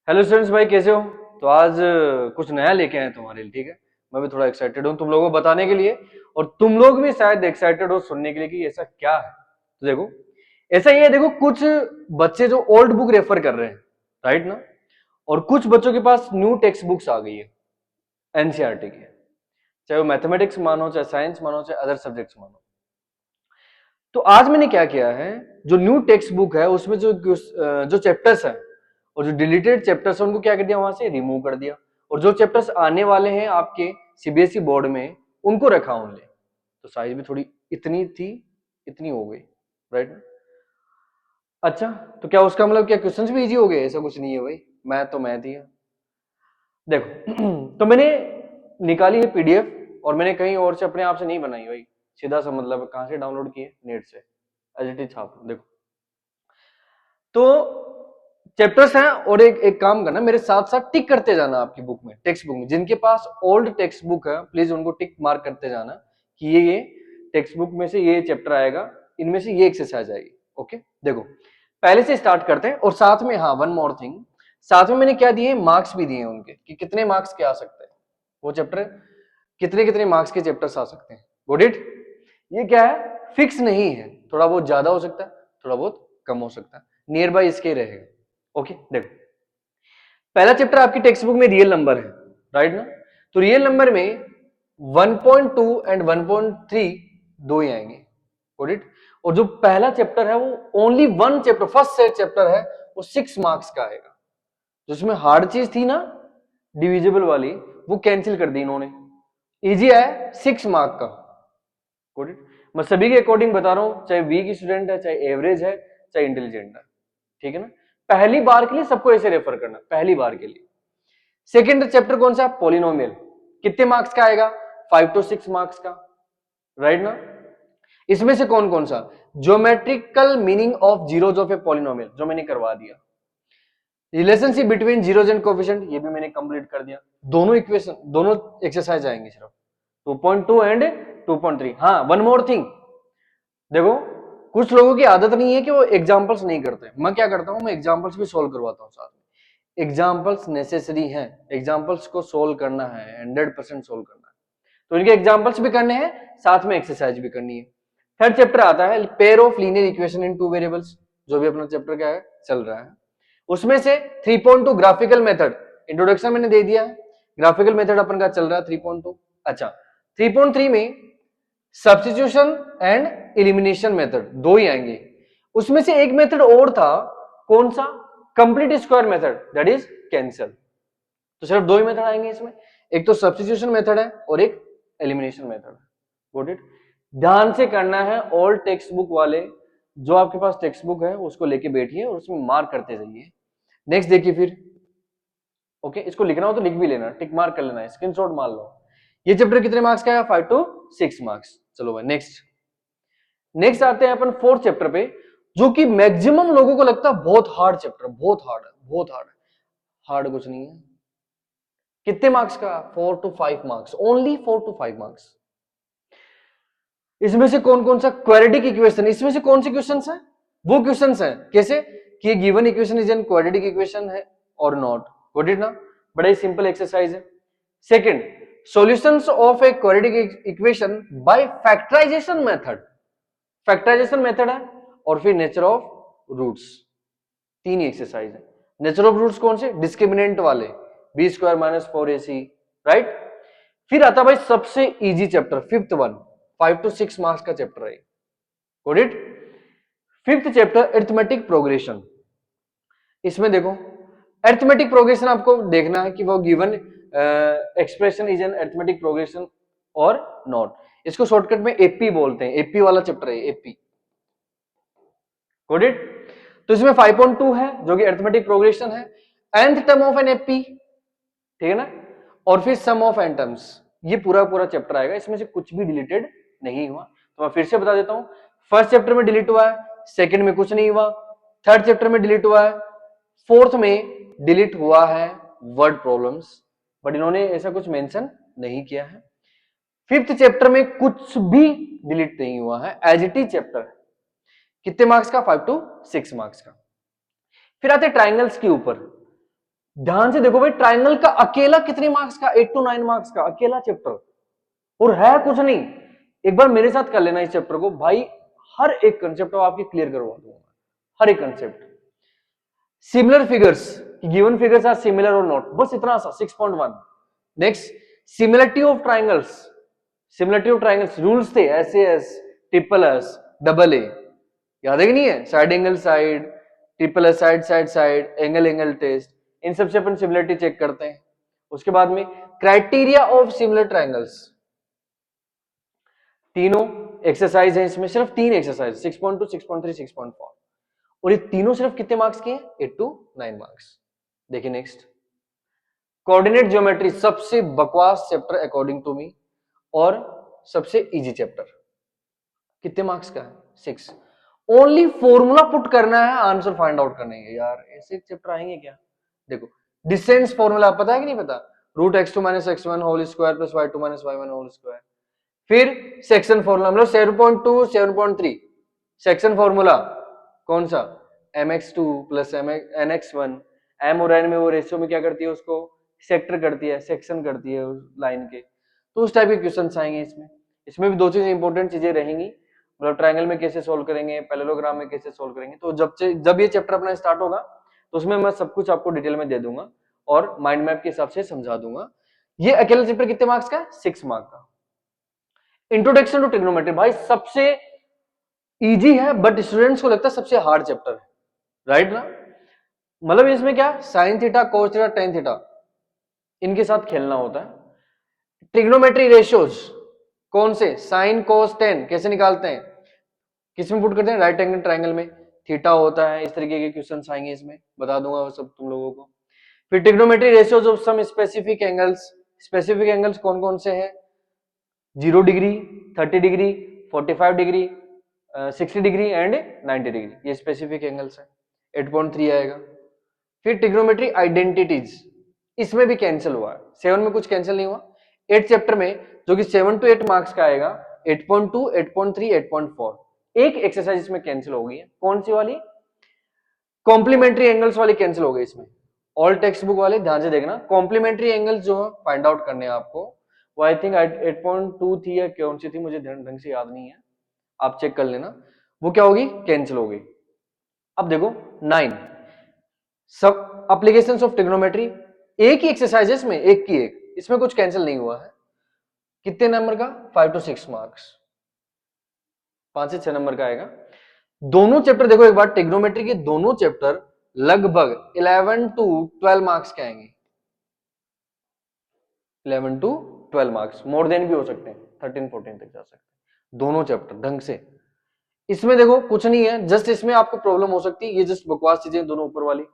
Hello students भाई, कैसे हो? तो आज कुछ नया लेके आए हैं तुम्हारे लिए। ठीक है, मैं भी थोड़ा एक्साइटेड हूँ तुम लोगों को बताने के लिए, और तुम लोग भी शायद एक्साइटेड हो सुनने के लिए कि ऐसा क्या है। तो देखो, ऐसा ये है, देखो कुछ बच्चे जो ओल्ड बुक रेफर कर रहे हैं, राइट ना, और कुछ बच्चों के पास न्यू टेक्स्ट बुक्स आ गई है एनसीईआरटी की, चाहे वो मैथमेटिक्स मानो, चाहे साइंस मानो, चाहे अदर सब्जेक्ट्स मानो। तो आज मैंने क्या किया है, जो न्यू टेक्स्ट बुक है उसमें जो चैप्टर्स हैं और जो डिलीटेड चैप्टर्स हैं उनको क्या कर दिया, वहां से रिमूव कर दिया, और जो चैप्टर्स आने वाले हैं आपके सीबीएसई बोर्ड में उनको रखा ओनली। तो साइज भी थोड़ी इतनी थी, इतनी हो गई, राइट। अच्छा, तो क्या उसका मतलब क्या क्वेश्चंस भी इजी हो गए? ऐसा कुछ नहीं है भाई, मैथ तो मैथ ही है। देखो तो मैंने निकाली है पीडीएफ, और मैंने कहीं और से अपने आप से नहीं बनाई भाई, सीधा सा मतलब कहां से डाउनलोड किए, नेट से, एचटी छाप। देखो, तो चैप्टर्स हैं, और एक एक काम करना, मेरे साथ साथ टिक करते जाना आपकी बुक में, टेक्स्ट बुक में। जिनके पास ओल्ड टेक्स्ट बुक है प्लीज उनको टिक मार्क करते जाना कि ये टेक्स्ट बुक में से ये चैप्टर आएगा, इनमें से ये एक्सरसाइज आएगी। ओके, देखो पहले से स्टार्ट करते हैं, और साथ में हाँ वन मोर थिंग, साथ में मैंने क्या दिए, मार्क्स भी दिए हैं उनके कि कितने मार्क्स के आ सकते हैं वो चैप्टर, कितने कितने मार्क्स के चैप्टर्स आ सकते हैं। Got it? ये क्या है, फिक्स नहीं है, थोड़ा बहुत ज्यादा हो सकता है, थोड़ा बहुत कम हो सकता है, नियर बाय इसके ही रहेगा। ओके, देखो पहला चैप्टर आपकी टेक्स्ट बुक में रियल नंबर है, राइट ना। तो रियल नंबर में 1.2 एंड 1.3 दो ही आएंगे। Got it? और जो पहला चैप्टर है वो only one chapter, first set chapter है, वो 6 मार्क्स का आएगा। जिसमें हार्ड चीज थी ना, डिविजिबल वाली, वो कैंसिल कर दी इन्होंने, इजी है 6 मार्क का। Got it? मैं सभी के अकॉर्डिंग बता रहा हूं, चाहे वीक स्टूडेंट है, चाहे एवरेज है, चाहे इंटेलिजेंट है, ठीक है ना। पहली बार के लिए सबको ऐसे रेफर करना, पहली बार के लिए। सेकेंड चैप्टर कौन सा? पॉलिनोमियल। कितने मार्क्स का आएगा? 5 to 6 मार्क्स का, राइट ना। इसमें से कौन कौन सा? Geometrical meaning of zeros of a polynomial, जो मैंने करवा दिया। Relationship between zeros and coefficient, ये भी मैंने कंप्लीट कर दिया। दोनों इक्वेशन, दोनों एक्सरसाइज आएंगे सिर्फ 2.2 एंड 2.3। हाँ, वन मोर थिंग, देखो कुछ लोगों की आदत नहीं है कि वो एग्जांपल्स नहीं करते। मैं क्या करता हूं, मैं एग्जांपल्स भी सोल्व करवाता हूं साथ में। एग्जांपल्स नेसेसरी हैं, एग्जांपल्स को सोल्व करना है, 100% सोल्व करना है, तो इनके एग्जांपल्स भी करने हैं, साथ में एक्सरसाइज भी करनी है। थर्ड चैप्टर आता है pair of linear equation in two variables, जो भी अपना चैप्टर क्या है चल रहा है। उसमें से 3.2 ग्राफिकल मेथड, इंट्रोडक्शन मैंने दे दिया है, ग्राफिकल मेथड अपन का चल रहा है 3.2। अच्छा, 3.3 में सब्स्टिट्यूशन एंड एलिमिनेशन मेथड दो ही आएंगे। उसमें से एक मेथड और था, कौन सा? Complete square method, that is cancel. तो सिर्फ दो ही मेथड आएंगे इसमें, एक तो सब्स्टिट्यूशन मेथड है और एक एलिमिनेशन मेथड है। Got it? ध्यान से करना है, ऑल टेक्स्ट बुक वाले जो आपके पास टेक्स्ट बुक है उसको लेके बैठिए और उसमें मार्क करते जाइए। नेक्स्ट देखिए फिर, ओके इसको लिखना हो तो लिख भी लेना, टिक मार्क कर लेना, स्क्रीनशॉट मार लो। ये चैप्टर कितने मार्क्स का है? 5 to 6 मार्क्स। चलो भाई नेक्स्ट, नेक्स्ट आते हैं अपन फोर्थ चैप्टर पे, जो कि मैक्सिमम लोगों को लगता है बहुत हार्ड चैप्टर, बहुत हार्ड है, बहुत हार्ड है। हार्ड कुछ नहीं है। कितने मार्क्स का? 4 to 5 marks, only 4 to 5 marks. इसमें से कौन कौन सा? Quadratic equation. इसमें से कौन से क्वेश्चन है? वो क्वेश्चन है कैसे कि ये given equation is an quadratic equation है और नॉट। गॉट इट ना? बड़ा ही सिंपल एक्सरसाइज है। Second, solutions of a quadratic equation by factorisation method, factorisation method है, और फिर नेचर ऑफ रूट्स। तीन ही एक्सरसाइज है। नेचर ऑफ रूट्स कौन से? डिस्क्रिमिनेंट वाले, B square minus 4ac, right. फिर आता भाई सबसे easy chapter, fifth one, 5 to 6 marks का चैप्टर है। Got it? Fifth chapter arithmetic progression. इसमें देखो अरिथमेटिक प्रोग्रेशन आपको देखना है कि वो given expression is an arithmetic progression और नॉट। इसको शॉर्टकट में एपी बोलते हैं, एपी वाला चैप्टर है एपी। Got it? तो इसमें 5.2 है जो कि अरिथमेटिक प्रोग्रेशन है, nth term of an AP, ठीक है ना, और फिर सम ऑफ एन टर्म्स। ये पूरा पूरा चैप्टर आएगा, इसमें से कुछ भी डिलीटेड नहीं हुआ। तो मैं फिर से बता देता हूं, फर्स्ट चैप्टर में डिलीट हुआ है, सेकंड में कुछ नहीं हुआ, थर्ड चैप्टर में डिलीट हुआ है, फोर्थ में डिलीट हुआ है वर्ड प्रॉब्लम्स, बट इन्होंने ऐसा कुछ मेंशन नहीं किया है। फिफ्थ चैप्टर में कुछ भी डिलीट नहीं हुआ है, एज इट इज चैप्टर है। कितने मार्क्स का? 5 to 6 मार्क्स का। फिर आते ट्राइंगल्स के ऊपर। ध्यान से देखो भाई, ट्राइंगल का अकेला कितने मार्क्स का, 8 to 9 मार्क्स का अकेला चैप्टर, और है कुछ नहीं। एक बार मेरे साथ कर लेना इस चैप्टर को भाई, हर एक कंसेप्ट आपकी क्लियर करवा दूंगा, हर एक concept. Similar figures, given figures are similar और नॉट, बस इतना सा 6.1। Next, similarity of triangles, similarity of triangles rules थे, SAS, triple S, double A, याद है कि नहीं है? Side angle side, triple S side side side, angle angle test, इन सबसे अपन सिमिलरिटी चेक करते हैं। उसके बाद में क्राइटेरिया ऑफ सिमिलर ट्राइंगल्स, तीनों एक्सरसाइज है इसमें, सिर्फ 3 एक्सरसाइज, 6.2, 6.3, 6.4, और ये तीनों सिर्फ कितने मार्क्स के हैं? 8 to 9 मार्क्स। देखिए नेक्स्ट, कोऑर्डिनेट ज्योमेट्री, सबसे बकवास चैप्टर अकॉर्डिंग टू मी, और सबसे इजी चैप्टर, कितने मार्क्स का है? 6। ओनली फॉर्मूला पुट करना है, आंसर फाइंड आउट करने हैं। यार ऐसे चैप्टर आएंगे क्या? देखो, डिस्टेंस फॉर्मूला पता है कि नहीं पता? √(x2 - x1) plus y2 - y1 फिर सेक्शन फॉर्मूला, मतलब 7.2 7.3 सेक्शन फॉर्मूला कौन सा? mx2 प्लस nx1, m और n में वो रेशियो में क्या करती है, उसको सेक्टर करती है, सेक्शन करती है उस लाइन के। तो उस टाइप के क्वेश्चन आएंगे इसमें। इसमें भी 2 चीज इंपॉर्टेंट चीजें रहेंगी, मतलब ट्रायंगल में कैसे सोल्व करेंगे, पैरेललोग्राम में कैसे सोल्व करेंगे। तो जब ये चैप्टर अपना स्टार्ट होगा तो उसमें मैं सब कुछ आपको डिटेल में दे दूंगा और माइंड मैप के हिसाब से समझा दूंगा। ये अकेला चैप्टर कितने मार्क्स का है? 6 मार्क्स का। इंट्रोडक्शन टू ट्रिग्नोमेट्री भाई सबसे इजी है, बट स्टूडेंट्स को लगता है सबसे हार्ड चैप्टर है, राइट ना? मतलब इसमें क्या, sine theta, cos theta, tan theta, इनके साथ खेलना होता है। ट्रिग्नोमेट्री रेशियोज कौन से? साइन, कोस, टेन कैसे निकालते हैं, किसमें पुट करते हैं? राइट एंगल ट्राइंगल में थीटा होता है, इस तरीके के क्वेश्चन आएंगे इसमें, बता दूंगा वो सब तुम लोगों को। फिर trigonometry ratios of some specific angles, specific angles कौन कौन से हैं? 0 degree, 30 degree, 45 degree, 60 degree and 90 degree, ये स्पेसिफिक एंगल्स है। 8.3 आएगा। फिर ट्रिग्नोमेट्री आइडेंटिटीज, इसमें भी कैंसिल हुआ है, 7 में कुछ कैंसिल नहीं हुआ। 8 चैप्टर में जो कि 7 to 8 मार्क्स का आएगा, 8.2, 8.3, 8.4, एक एक्सरसाइज इसमें कैंसिल हो गई है। कौन सी वाली? कॉम्प्लीमेंट्री एंगल्स वाली कैंसिल हो गई इसमें। ऑल टेक्स्ट बुक वाले ध्यान से देखना, कॉम्प्लीमेंट्री एंगल्स जो फाइंड आउट करने हैं आपको, वो आई थिंक 8.2 थी या कौन सी थी, मुझे ढंग से याद नहीं है, आप चेक कर लेना। वो क्या होगी? कैंसिल हो गई। अब देखो 9 सब एप्लीकेशंस ऑफ ट्रिग्नोमेट्री, एक ही एक्सरसाइजेस में, एक की एक, इसमें कुछ कैंसिल नहीं हुआ है। कितने नंबर का? 5 to 6 मार्क्स, 5 से 6 नंबर का आएगा। दोनों चैप्टर देखो एक बार, ट्रिग्नोमेट्री के दोनों चैप्टर लगभग 11 to 12 मार्क्स के आएंगे। 11 to 12 मार्क्स, मोर देन भी हो सकते हैं, 13 14 तक जा सकते हैं दोनों चैप्टर ढंग से। इसमें देखो कुछ नहीं है, जस्ट इसमें आपको प्रॉब्लम हो सकती है, ये जस्ट बकवास चीजें दोनों ऊपर वाली,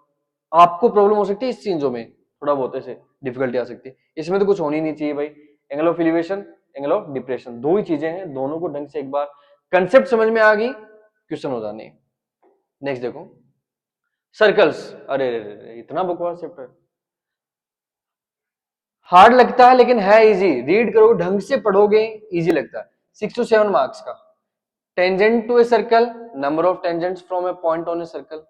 आपको प्रॉब्लम हो सकती है इस चीजों में, थोड़ा बहुत ऐसे डिफिकल्टी आ सकती है। इसमें तो कुछ होनी नहीं चाहिए भाई। Angle of elevation, angle of depression, दो ही चीजें हैं, दोनों को ढंग से एक बार कंसेप्ट समझ में आ गई, क्वेश्चन हो जाने। नेक्स्ट देखो सर्कल्स, अरे इतना बकवास चैप्टर, हार्ड लगता है लेकिन है इजी, रीड करोगे ढंग से पढ़ोगे इजी लगता है। 6 to 7 मार्क्स का। Tangent to a circle, number of tangents from a point on a circle,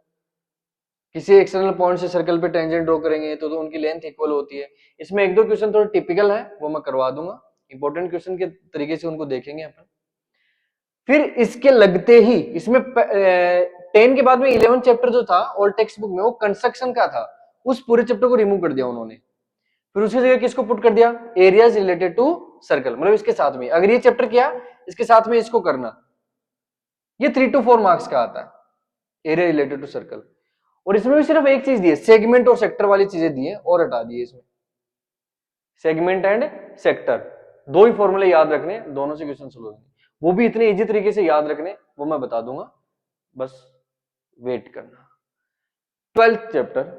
किसी एक्सटर्नल पॉइंट से सर्कल पे टेंजेंट ड्रॉ करेंगे तो उनकी लेंथ इक्वल होती है। इसमें एक दो क्वेश्चन थोड़े टिपिकल है, वो मैं करवा दूंगा, इंपॉर्टेंट क्वेश्चन के तरीके से उनको देखेंगे अपन। फिर इसके लगते ही इसमें 10 के बाद में 11 चैप्टर जो था ओल्ड टेक्स्ट बुक में, वो कंस्ट्रक्शन का था, उस पूरे चैप्टर को रिमूव कर दिया उन्होंने। फिर उसकी जगह किसको पुट कर दिया? एरियाज रिलेटेड टू सर्कल, मतलब इसके साथ में, अगर ये चैप्टर किया इसके साथ में इसको करना, ये 3 to 4 मार्क्स का आता है, एरिया रिलेटेड टू सर्कल। और इसमें भी सिर्फ एक चीज दी है, सेगमेंट और सेक्टर वाली चीजें दी है और हटा दी है इसमें, सेगमेंट एंड सेक्टर, दो ही फॉर्मूले याद रखने, दोनों से क्वेश्चन सोल्व होंगे, वो भी इतने इजी तरीके से याद रखने, वो मैं बता दूंगा, बस वेट करना। 12th chapter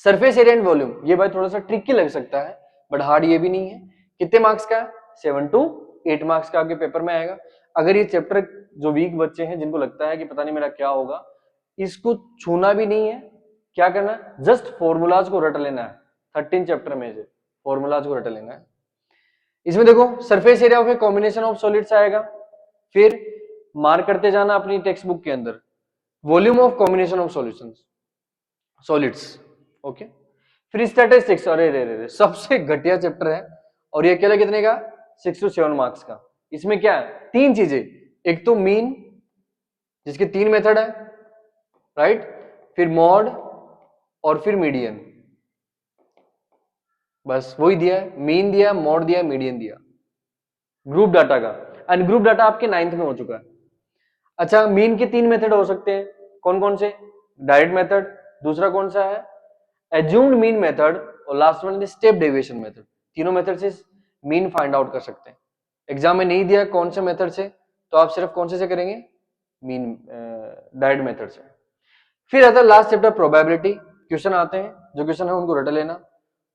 surface area and volume, ये भाई थोड़ा सा ट्रिकी लग सकता है बट हार्ड ये भी नहीं है। कितने मार्क्स का है? 7 to 8 मार्क्स का आपके पेपर में आएगा। अगर ये चैप्टर जो वीक बच्चे हैं, जिनको लगता है कि पता नहीं मेरा क्या होगा, इसको छूना भी नहीं है, क्या करना है? जस्ट फॉर्मूलाज को रट लेना है, 13 चैप्टर में से फॉर्मूलाज को रट लेना है। इसमें देखो surface area of a combination of solids आएगा, फिर मार्क करते जाना अपनी टेक्स्ट बुक के अंदर, volume of combination of solutions solids, okay. फिर स्टैटिस्टिक्स, अरे रे रे सबसे घटिया चैप्टर है, और ये अकेला कितने का 6 to 7 मार्क्स का। इसमें क्या है, तीन चीजें, एक तो मीन जिसके 3 मेथड है, राइट, फिर मॉड और फिर मीडियन, बस वही दिया है, मीन दिया, मॉड दिया, मीडियन दिया। ग्रुप डाटा का, एंड ग्रुप डाटा आपके 9th में हो चुका है। अच्छा, मीन के 3 मेथड हो सकते हैं, कौन कौन से, डायरेक्ट मेथड, दूसरा कौन सा है एज्यूम्ड मीन मेथड, और last one step deviation method. तीनों मेथड से मीन फाइंड आउट कर सकते हैं। एग्जाम में नहीं दिया कौन से मेथड से, तो आप सिर्फ कौन से करेंगे, मीन डायरेक्ट मेथड से। फिर आता है लास्ट चैप्टर प्रोबेबिलिटी, क्वेश्चन आते हैं, जो क्वेश्चन है उनको रट लेना,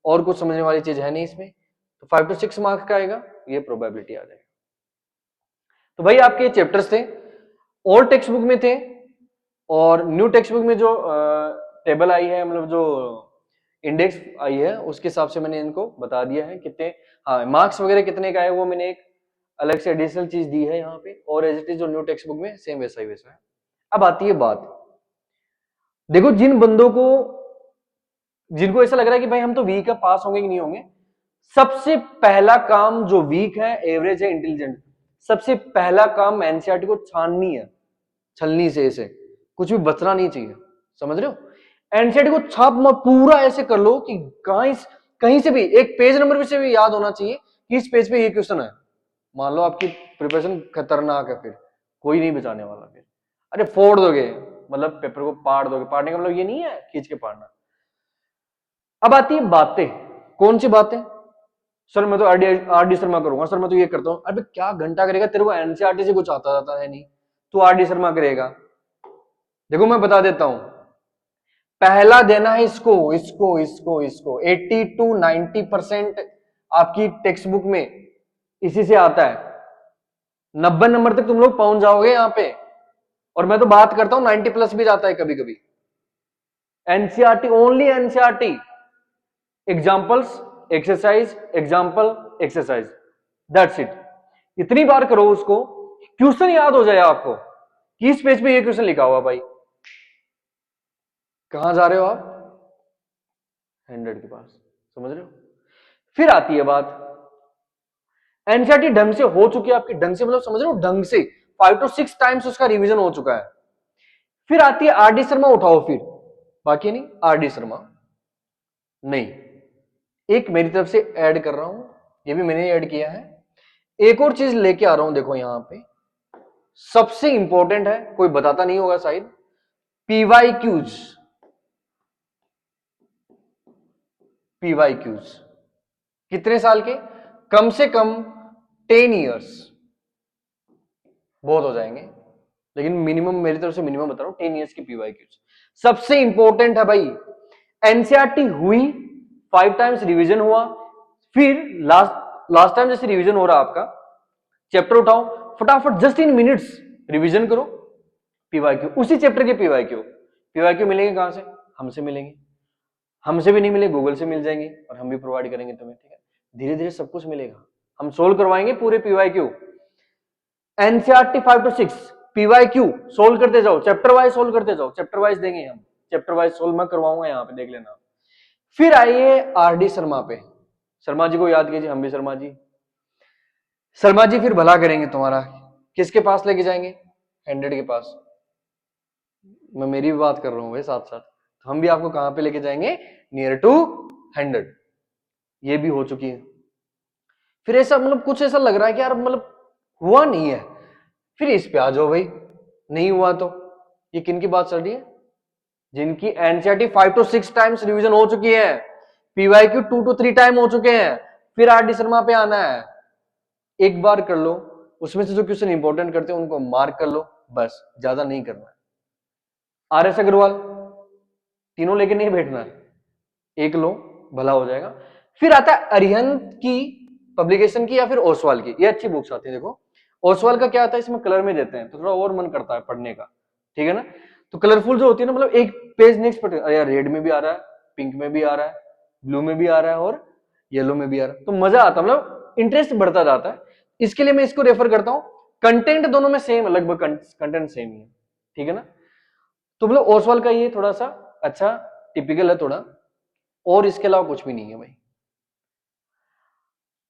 और कुछ समझने वाली चीज है नहीं इसमें। तो 5 to 6 मार्क्स का आएगा, ये प्रोबेबिलिटी आ जाएगा। तो भाई आपके चैप्टर्स थे, ओल्ड टेक्स्ट बुक में थे, और न्यू टेक्स्ट बुक में जो टेबल आई है, मतलब जो इंडेक्स आई है, उसके हिसाब से मैंने इनको बता दिया है कितने, हाँ मार्क्स वगैरह कितने का है वो मैंने एक अलग से एडिशनल चीज दी है यहाँ पे, और एज इट इज जो न्यू टेक्स्ट बुक में सेम वैसा ही वैसा है। अब आती है बात, देखो जिन बंदों को, जिनको ऐसा लग रहा है कि भाई हम तो वीक है, पास होंगे कि नहीं होंगे, सबसे पहला काम जो वीक है, एवरेज है, इंटेलिजेंट, सबसे पहला काम एनसीईआरटी को छाननी है, छलनी से ऐसे कुछ भी बचना नहीं चाहिए, समझ रहे हो। एनसीईआरटी को छाप पूरा ऐसे कर लो कि कहीं से भी एक पेज नंबर से भी याद होना चाहिए कि इस पेज पे ये क्वेश्चन है। मान लो आपकी प्रिपरेशन खतरनाक है, फिर कोई नहीं बचाने वाला, फिर अरे फोड़ दोगे, मतलब पेपर को पाड़ दोगे, पाड़ने का मतलब ये नहीं है खींच के पाड़ना। अब आती है बातें, कौन सी बातें, सर मैं तो आर डी शर्मा करूंगा, सर मैं तो ये करता हूं, अरे क्या घंटा करेगा, तेरे को एनसीईआरटी से कुछ आता जाता है नहीं, तू आर डी शर्मा करेगा। देखो मैं बता देता हूं, पहला देना है इसको इसको इसको इसको 80 to 90% आपकी टेक्स्ट बुक में इसी से आता है, 90 नंबर तक तुम लोग पहुंच जाओगे यहां पे, और मैं तो बात करता हूं 90+ भी जाता है कभी कभी। NCERT, only NCERT, examples, exercise, example, exercise, that's it. इतनी बार करो उसको, क्वेश्चन याद हो जाए आपको कि इस पेज पे ये क्वेश्चन लिखा हुआ, भाई कहां जा रहे हो आप, 100 के पास, समझ रहे हो। फिर आती है बात, एनसीईआरटी ढंग से हो चुकी है आपकी, ढंग से मतलब समझ रहे हो, ढंग से 5 to 6 टाइम्स उसका रिवीजन हो चुका है। फिर आती है आर डी शर्मा, उठाओ फिर, बाकी नहीं, आर डी शर्मा नहीं, एक मेरी तरफ से ऐड कर रहा हूं, ये भी मैंने ऐड किया है, एक और चीज लेके आ रहा हूं, देखो यहां पे सबसे इंपॉर्टेंट है, कोई बताता नहीं होगा शायद, पीवाईक्यूज। पीवाईक्यूज कितने साल के, कम से कम 10 ईयर्स, बहुत हो जाएंगे, लेकिन मिनिमम मेरी तरफ से मिनिमम बता रहा हूं, 10 ईयर्स की पीवाईक्यूज सबसे इंपॉर्टेंट है भाई। एनसीईआरटी हुई, 5 टाइम्स रिवीजन हुआ, फिर लास्ट टाइम जैसे रिवीजन हो रहा आपका, चैप्टर उठाओ फटाफट, जस्ट इन मिनट्स रिवीजन करो, पीवाईक्यू, उसी चैप्टर के पीवाईक्यू। पीवाईक्यू मिलेंगे कहां से, हमसे मिलेंगे, हमसे भी नहीं मिले गूगल से मिल जाएंगे, और हम भी प्रोवाइड करेंगे तुम्हें, ठीक है, धीरे धीरे सब कुछ मिलेगा, हम सोल्व करवाएंगे पूरे PYQ. NCERT 5 to 6 PYQ solve करते जाओ, चैप्टर वाइज सोल्व करते जाओ, चैप्टर वाइज देंगे हम, चैप्टर वाइज सोल्व मैं करवाऊंगा, यहाँ पे देख लेना। फिर आइए आर डी शर्मा पे, शर्मा जी को याद कीजिए, हम भी शर्मा जी, शर्मा जी फिर भला करेंगे तुम्हारा, किसके पास लेके जाएंगे, 100 के पास, मैं मेरी भी बात कर रहा हूं भाई साथ साथ, तो हम भी आपको कहां पे लेके जाएंगे, नियर टू 100, ये भी हो चुकी है। फिर ऐसा मतलब कुछ ऐसा लग रहा है कि यार मतलब हुआ नहीं है, फिर इस पे आ जाओ भाई, नहीं हुआ तो, ये किन की बात चल रही है, जिनकी एनसीईआरटी 5 to 6 टाइम्स रिवीजन हो चुकी है, पीवाईक्यू 2 to 3 टाइम हो चुके हैं, फिर आर डी शर्मा पे आना है, एक बार कर लो, उसमें से जो क्वेश्चन इंपॉर्टेंट करते हैं उनको मार्क कर लो, बस ज्यादा नहीं करना है। आर एस अग्रवाल तीनों लेके नहीं बैठना है, एक लो भला हो जाएगा। फिर आता है अरिहंत की पब्लिकेशन की या फिर ओसवाल की, ये अच्छी बुक्स आती है। देखो ओसवाल का क्या आता है, इसमें कलर में देते हैं तो थोड़ा और मन करता है पढ़ने का, ठीक है ना, तो कलरफुल जो होती है ना, मतलब एक पेज नेक्स्ट पर, अरे यार रेड में भी आ रहा है, पिंक में भी आ रहा है, ब्लू में भी आ रहा है, और येलो में भी आ रहा है, तो मजा आता है, मतलब इंटरेस्ट बढ़ता जाता है। इसके लिए मैं इसको रेफर करता हूं, कंटेंट दोनों में सेम, लगभग कंटेंट सेम ही है, ठीक है ना। तो मतलब ओसवाल का ये थोड़ा सा अच्छा टिपिकल है थोड़ा, और इसके अलावा कुछ भी नहीं है भाई।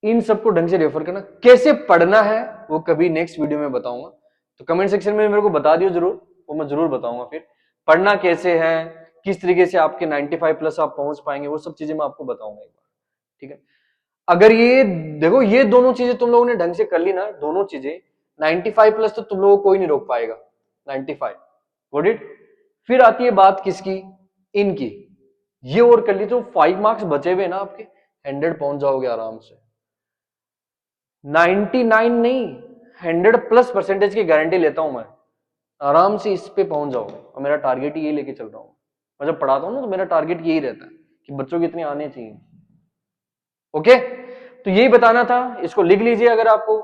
इन सबको ढंग से रेफर करना, कैसे पढ़ना है वो कभी नेक्स्ट वीडियो में बताऊंगा, तो कमेंट सेक्शन में मेरे को बता दियो जरूर, वो मैं जरूर बताऊंगा। फिर पढ़ना कैसे है, किस तरीके से आपके 95 प्लस आप पहुंच पाएंगे, वो सब चीजें मैं आपको बताऊंगा एक बार, ठीक है। अगर ये देखो, ये दोनों चीजें तुम लोगों ने ढंग से कर ली ना, दोनों चीजें 95 प्लस, तो तुम लोगों को कोई नहीं रोक पाएगा 95, गॉट इट। फिर आती है बात किसकी, इनकी। ये और कर ली तो 5 मार्क्स बचे हुए ना आपके, 100 पहुंच जाओगे आराम से। 99 नहीं, 100 प्लस परसेंटेज की गारंटी लेता हूं मैं, आराम से इस पे पहुंच जाओगे। और मेरा टारगेट यही लेके चल रहा हूं, मैं जब पढ़ाता हूं ना तो मेरा टारगेट यही रहता है कि बच्चों की इतने आने चाहिए। ओके, तो यही बताना था, इसको लिख लीजिए अगर आपको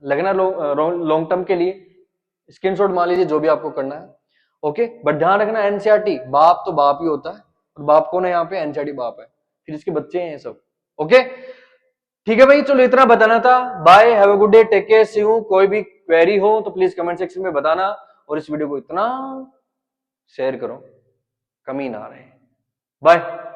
लगना लॉन्ग टर्म के लिए, स्क्रीनशॉट मान लीजिए जो भी आपको करना है। ओके, बट ध्यान रखना एनसीईआरटी बाप तो बाप ही होता है, और बाप कौन है यहाँ पे, एनसीईआरटी बाप है, फिर इसके बच्चे हैं सब। ओके, ठीक है भाई, चलो इतना बताना था। Bye, have a good day, take care, see you. कोई भी क्वेरी हो तो प्लीज कमेंट सेक्शन में बताना, और इस वीडियो को इतना शेयर करो कमी ना रहे। बाय।